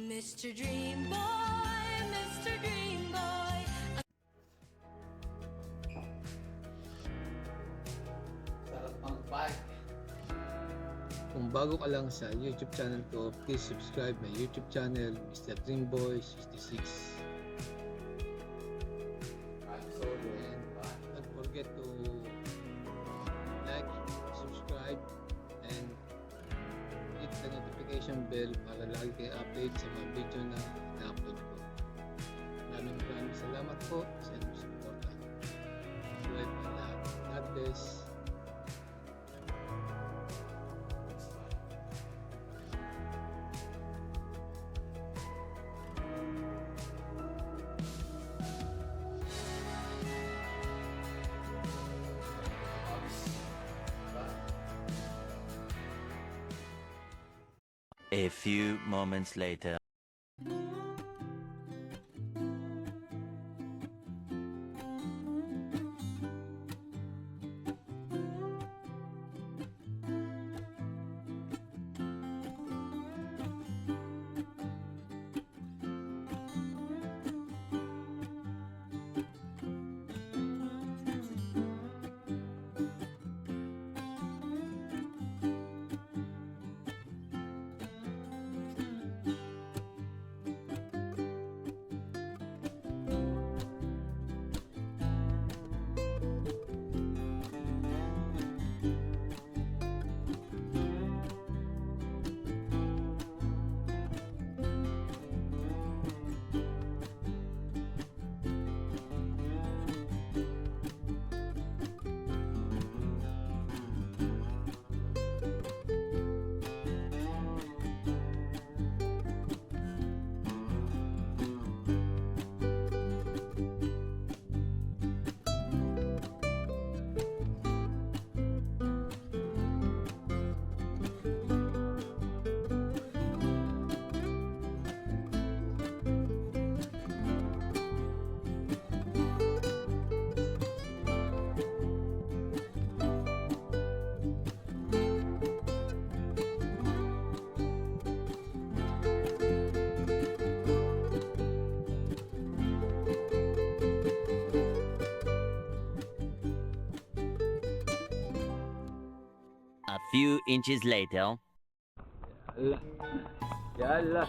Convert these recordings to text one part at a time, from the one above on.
Mr. Dream Boy, Mr. Dream Boy. Sarap mag-bike. Kung bago ka lang sa YouTube channel ko, please subscribe my YouTube channel, Mr. Dreamboy66. And don't forget to like, subscribe, and hit the notification bell para lagi kayo update sa mga video na na-upload ko. Maraming salamat po sa inyong suporta. Buhay pa lahat. God bless. A few moments later. A few inches later. Yala,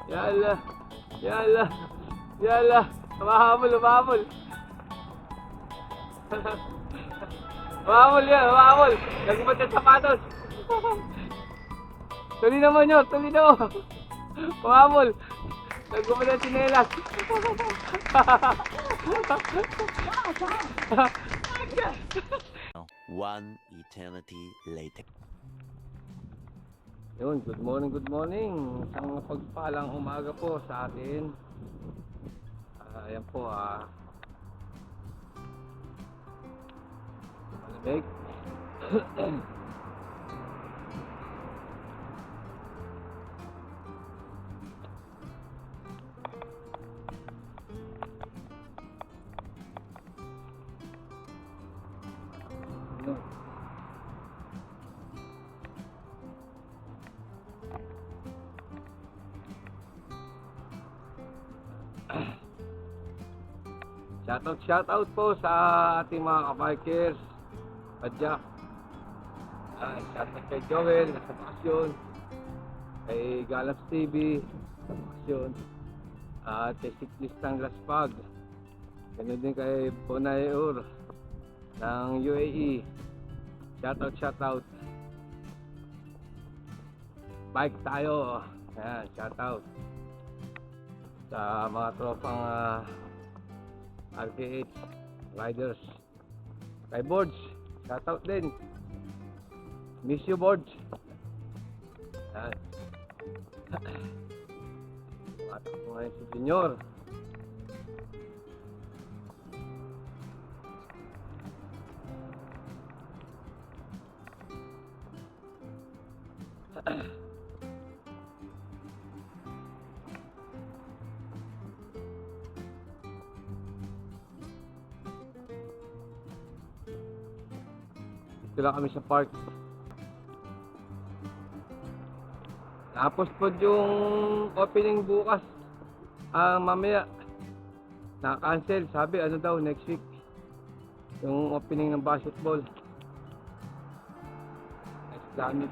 yala, yala, yala, umahabol, umahabol. Umahabol yan, umahabol. Nagbubat yung sapatos. Tuloy naman yun, tuloy naman. Umahabol. Nagbubat yung sinelas. One eternity later. Yun, good morning, good morning. Isang pagpalang umaga po sa atin. Ayan po, malamig. Yun. Shoutout po sa ating mga kabikers. Padyak. Shoutout kay Joel, nasa bakasyon. Kay Galaps TV, nasa bakasyon. At kay Cyclist ng Laspag. Ganun din kay Bonaeur ng UAE. Shoutout. Bike tayo. Ayan, shoutout. Sa mga tropang RKH riders. Kay Borge, shoutout din. Miss you, Borge. Tumatak ko ngayon si Junior. Dito lang kami sa park. Tapos po yung opening bukas, mamaya, na-cancel. Sabi, ano daw, next week. Yung opening ng basketball. Next gamit.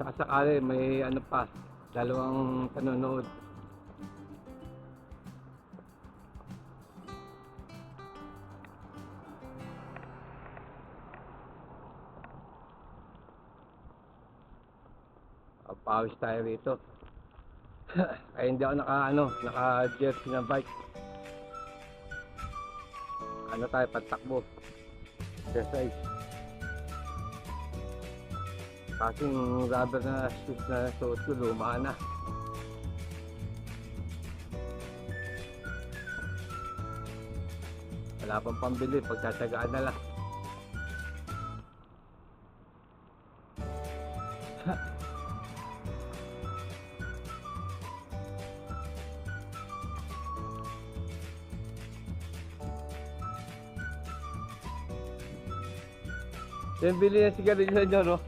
Saka sakali may ano pa, dalawang panonood. Pawis tayo rito. Kaya hindi ako naka-jersey na bike. Ano tayo, patakbo. Exercise. Kasi yung rubber na shoes na suot ko, luma na. Wala pang pambili, pagtatagaan na lang. Yan, bili ng sigarilyo nyo, no?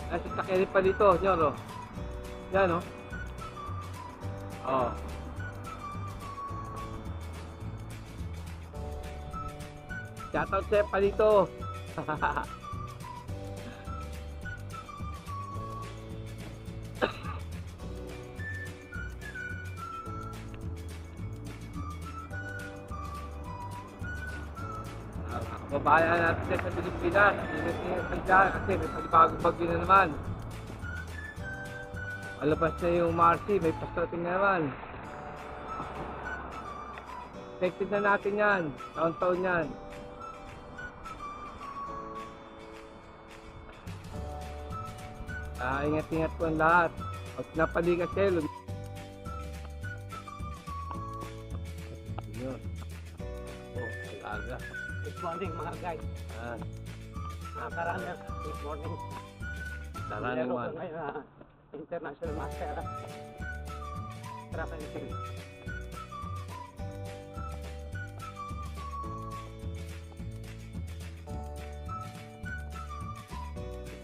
Ay, sakyan pa dito, nyo, no? Yan, no? Oo. Shoutout sa pa dito. Kababayan natin dyan sa Pilipinas, ingat-ingat lang dyan kasi may panibagong bagyo na naman. Alabas na yung Marcy, may pastrating na naman. Expected na natin yan, taon-taon yan. Ingat-ingat po ang lahat. Pag napalikat kayo, yun. Alaga. Good morning mga guys. Mga karana, good morning. Tara Laro naman. ko ngayon International Master. Track and field.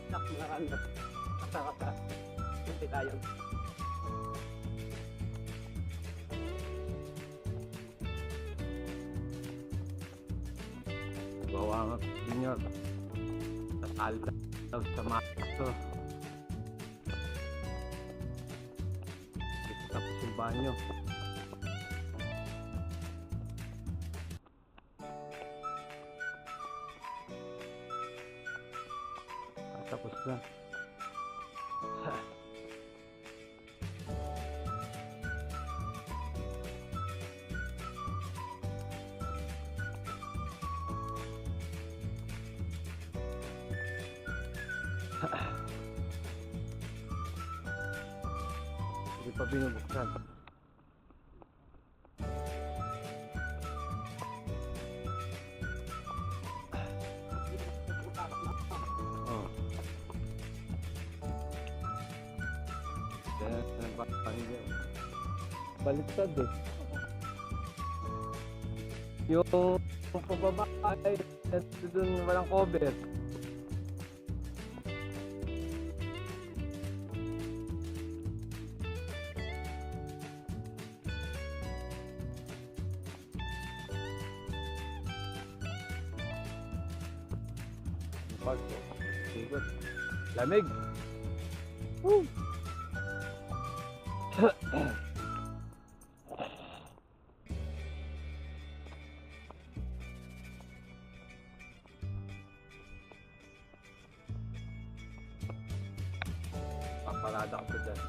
Nak mga karana. Kasa-kasa. Hindi tayo. Bawa nga, junior. Tatalo daw sa maso. Tapos yung banyo. Tapos na. Hindi pa binubuksan. Oh. Baliktad eh. Yung pababa ay doon walang cover. Pag ikot. Lamig. Woo! Paparada ko dyan.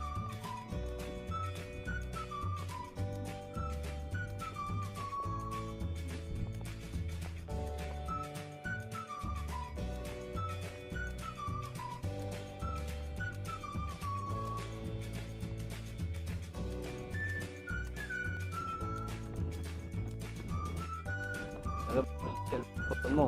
Ano ba? Cellphone mo.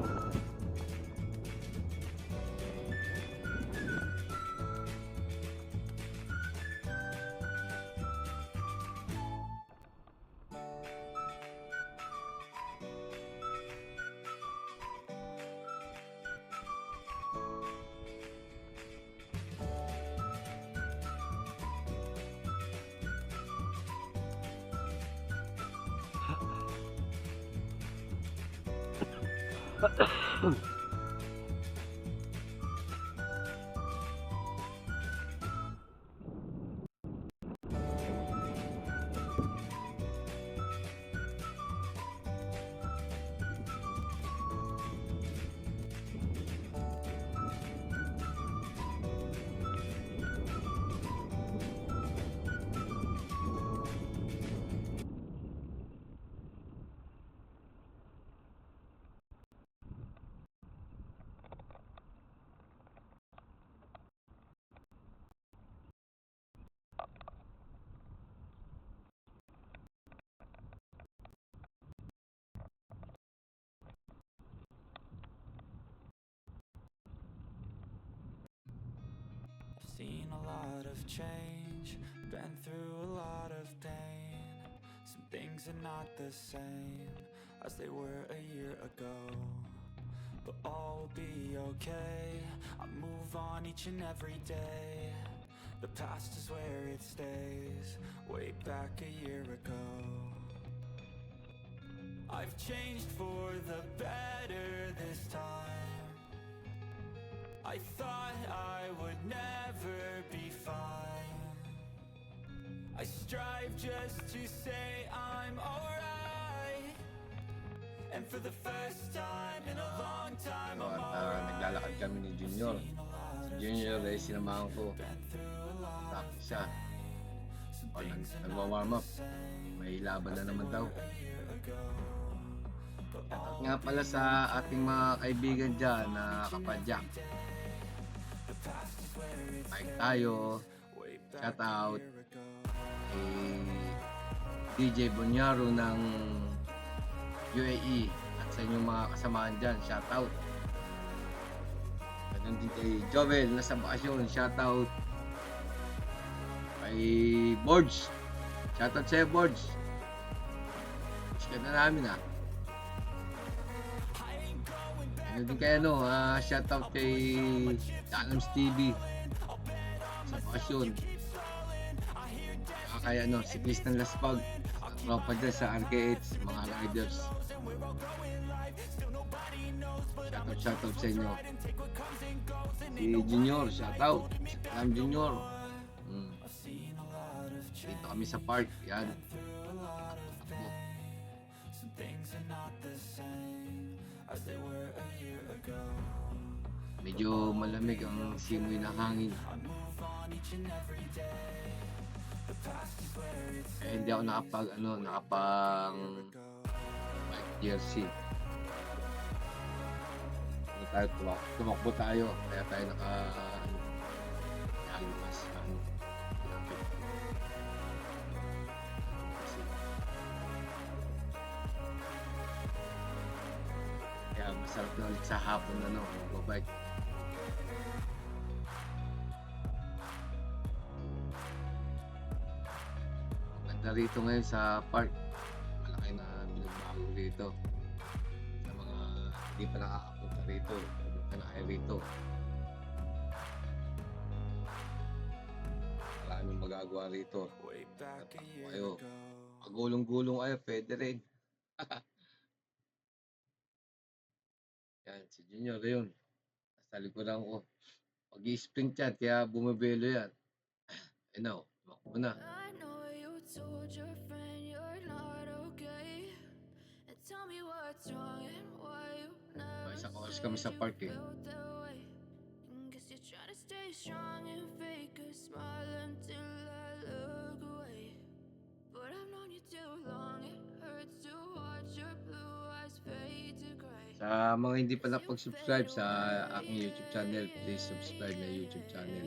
Seen a lot of change, been through a lot of pain. Some things are not the same as they were a year ago, but all will be okay. I move on each and every day. The past is where it stays, way back a year ago. I've changed for the better this time. I thought I would never be fine. I strive just to say I'm alright. And for the first time in a long time I'm Naglalakad kami ni Junior. Si Junior ay sinamahan ko. Practice siya. O nagwa-warm up. May laban na naman daw. At nga pala sa ating mga kaibigan dyan na kapadyak. Mike tayo. Shout out kay DJ Bonyaro ng UAE at sa inyong mga kasamahan dyan. Shout out. Ganun din kay Jovel na sa bakasyon. Shout out kay Borge. Shout out sa'yo, Borge. Push ka na namin ha. Ganun din kay shout out kay Dalams TV sa bakasyon. Kaya si Chris ng Laspag, tropa dyan sa RKH, mga riders. Shout out sa inyo. Si Junior, shout out. Alam Junior. Dito kami sa park, yan. Medyo malamig ang simoy na hangin. Hindi ako nakapang bike jersey. Hindi tayo tumakbo tayo, kaya tayo nakalimpas kaya masarap na ulit sa hapon magbabike. Rito ngayon sa park, malaki na pinagbago rito sa mga hindi pa nakakapunta rito, pumunta na kayo rito. Maraming magagawa rito. Kayo, magulong-gulong kayo, pwede rin. Yan, si Junior yun. Sa likuran ko. Pag-i-sprint yan, kaya bumibelo yan. Eh now, tumakbo na. I know you told your friend you're not okay. And tell me what's wrong and why you never Isang oras kami sa said park you eh. felt that way. Guess you're trying to stay strong and fake a smile until I look away. But I've known you too long, it hurts to watch your blue eyes fade to gray. Sa mga hindi pa nakapag-subscribe sa aking YouTube channel, please subscribe na YouTube channel,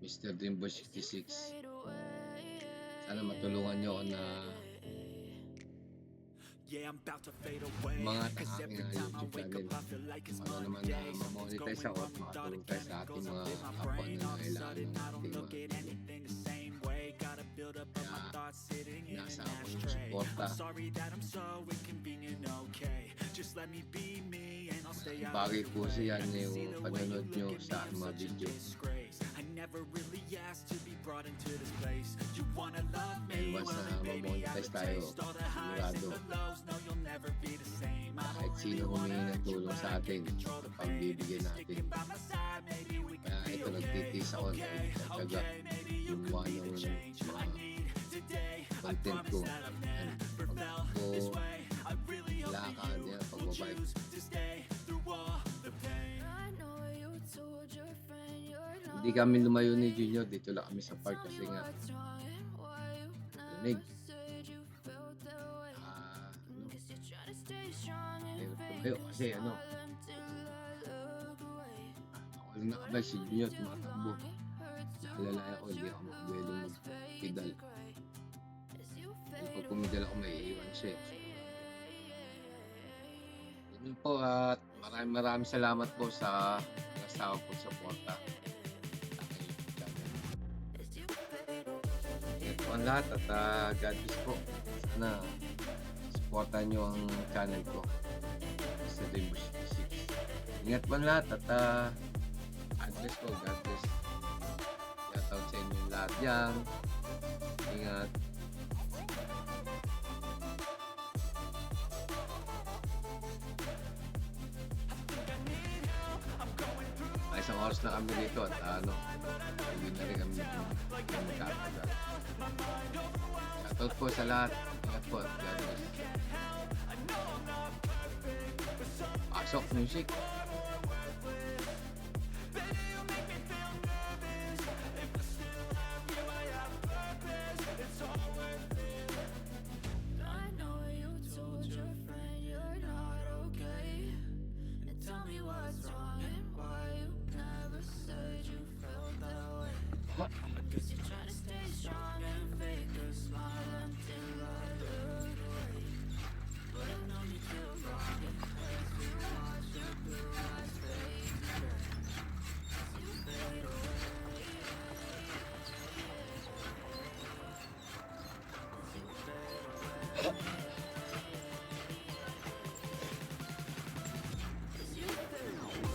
Mr. Dreamboy 66. Sana matulungan nyo ako na Yeah, I'm about to fade away. mga Cause aking every time I YouTube wake channel. up, I feel like it's Ano naman na ma-monetize ako at makatulong tayo sa ating mga kapwa na nangailangan ng ating look mga at anything the same way. Gotta build up of my thoughts sitting in nasa an ako ng ashtray. suporta. I'm sorry that I'm so inconvenient, okay? Just let me be me and I'll stay out Bagay of po your way. siya I see yung the way panonood you nyo look at sa me, aking mga I'm such a video. disgrace. I never really asked to be brought into this place. You wanna love me, Dahil once well na then baby I mamonetize would tayo, taste all the highs and sigurado, the lows. No, you'll never be the same. I kahit don't sino really wanna humingi ng hurt you, tulong but sa I atin, can't control the pain. pagbibigyan If you're natin. sticking by my side, maybe we Kaya can be ito okay. nagtitiis ako ng Okay, tsaga, okay, maybe you gumawa could be ng the change I mga need today. I content ko. promise that I've never felt this way. I really hope that Lakad you yan, will pagbabike. choose to stay through all the pain. I know you told your friend you're not Hindi kami lumayo ni Junior, dito lang kami sa park Tell kasi me nga what's wrong and why you lamig. never said you felt that way. Ano, Guess you're trying to stay strong and hirap fake tumayo a kasi ano, smile until I look away. ako lang nakabay, si Junior tumatakbo. It hurts to Naalala ko, watch hindi your ako blue makabelong eyes fade magpidal. to gray as you Pag fade pumidal ako, may iiwan siya eh. away. Yun po at maraming salamat po sa nasawa po suporta sa aking YouTube channel. As you fade away. Ingat po ang lahat at God bless po. Sana supportan nyo ang channel ko sa Dreamboy 66. Ingat po ang lahat at God bless po. God bless. Shout out sa inyo lahat dyan. Ingat. Ay, isang oras na kami dito at hindi na rin kami magkakagal. Shoutout po sa lahat. Ingat po at God bless. Pasok music. I know you told your friend you're not okay. And tell me what's wrong and why you never said you felt that way. I guess you're trying to stay strong and fake a smile until I look away. But I've known you too long. It hurts to watch your blue eyes fade to gray as you fade away. As you fade away.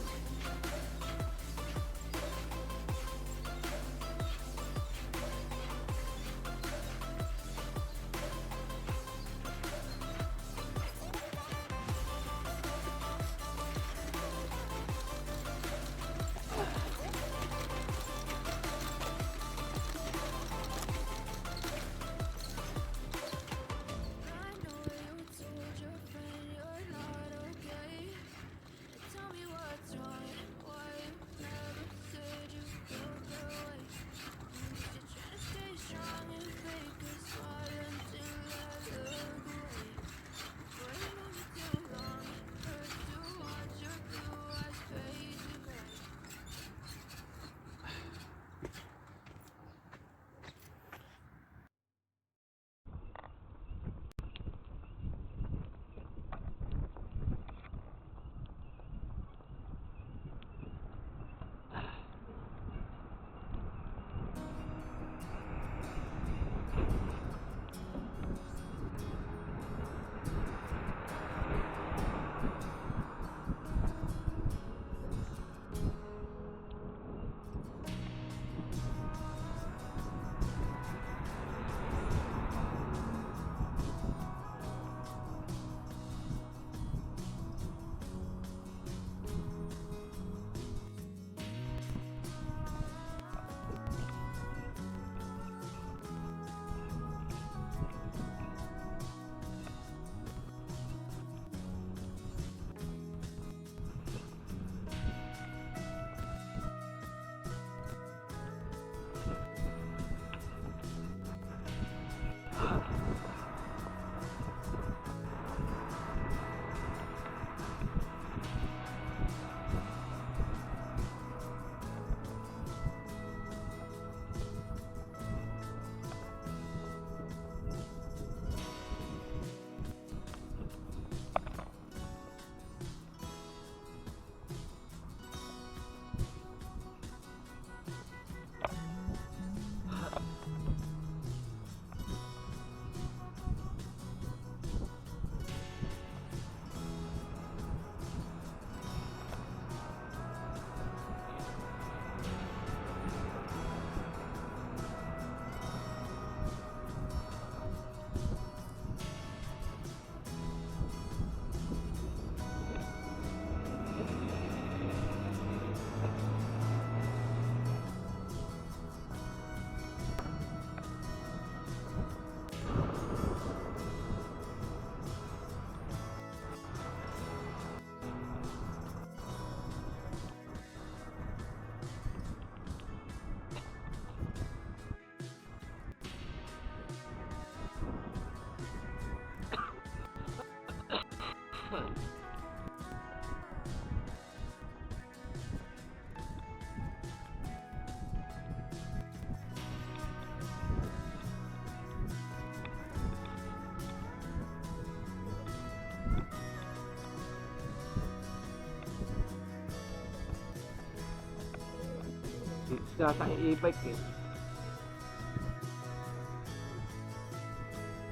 Nasa e-bike eh.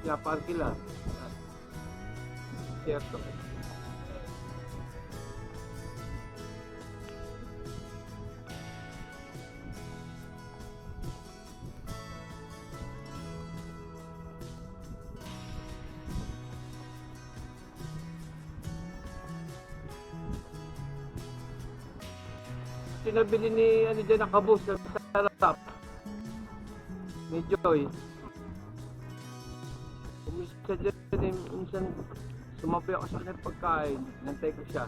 Kaya parking lang. Siyerto. Sinabili ni ano dyan nakabus na sarap ni Joy. Umisa dyan eh, minsan sumabi ako sa kanyang pagkain, nantay ko siya.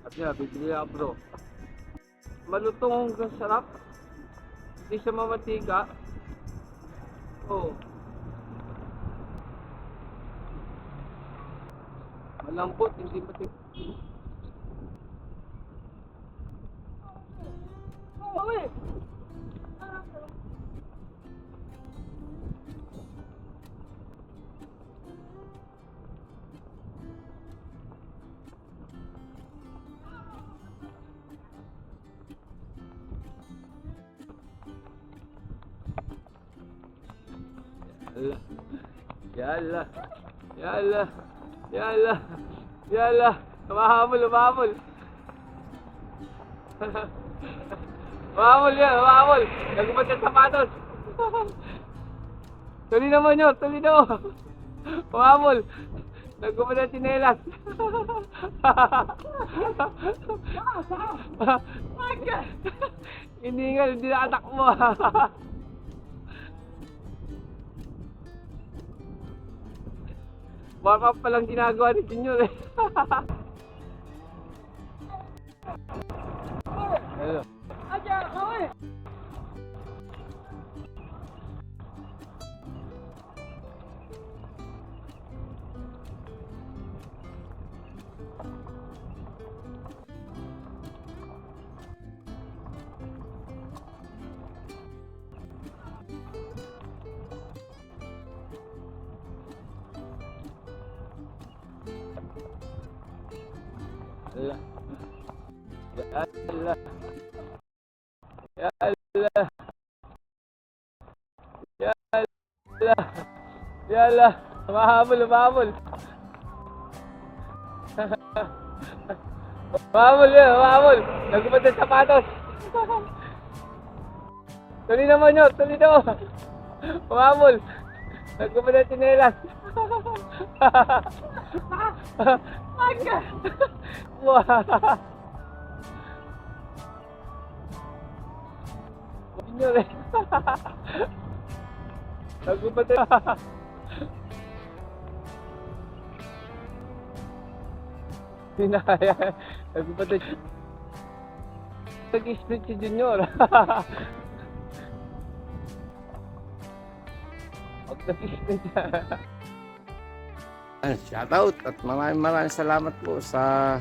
At niya, bibili ako bro. Malutong hanggang sarap. Hindi siya mamatika. Oo. Malambot, hindi matika. Yala. Yala. Yala. Yala. Umahabol, umahabol. Umahabol yan, umahabol. Nagubad yung sapatos. Tuloy naman yun, tuloy na mo. Umahabol. Nagubad yung tsinelas. Hindi nga, hindi nakatakbo. Warm up pa lang ginagawa ni Junior eh. Hello. Yala. Yala. Yala. Yala. Yala. Umahabol, umahabol. Umahabol yun, umahabol. Nagubad ng sapatos. Tuloy naman yun, tuloy na mo. Umahabol. Nagubad ng tsinelas. Wah. Junior eh. Nagubad na. Hindi na kaya. Nagubad na. Nag-split si Junior. Pag nag-split siya. Shoutout at maraming salamat po sa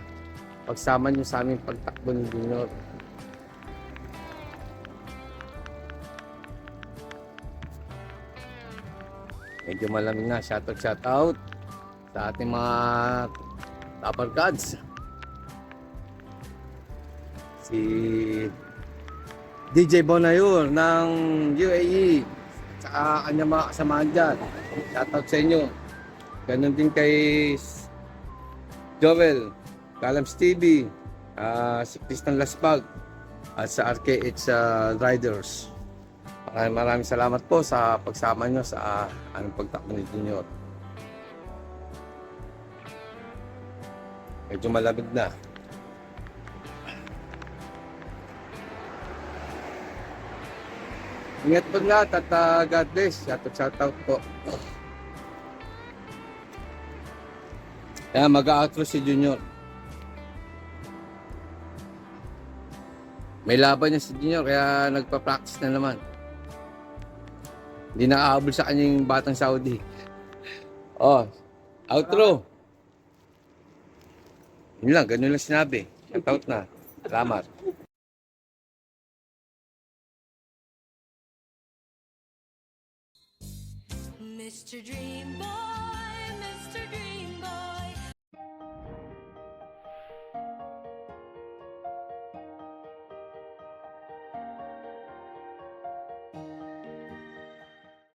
pagsama niyo sa aming pagtakbo ni Junior. Medyo malamig na. Shoutout sa ating mga Tapper Gods. Si DJ Bonayur ng UAE sa kanyang mga kasamahan dyan. Shoutout sa inyo. Ganon din kay Joel, Calams TV, si Tristan Laspag, at sa RKH Riders. Maraming salamat po sa pagsama nyo sa aming pagtakbo ni Junior. Medyo malamig na. Ingat po lahat at God bless. Shoutout po. Kaya mag-outro si Junior. May laban niya si Junior kaya nagpa-practice na naman. Hindi nakahabol sa kanyang batang Saudi. Oh, outro. Yun lang, ganun lang sinabi. Shoutout na. Salamat. Mr. Dream Boy.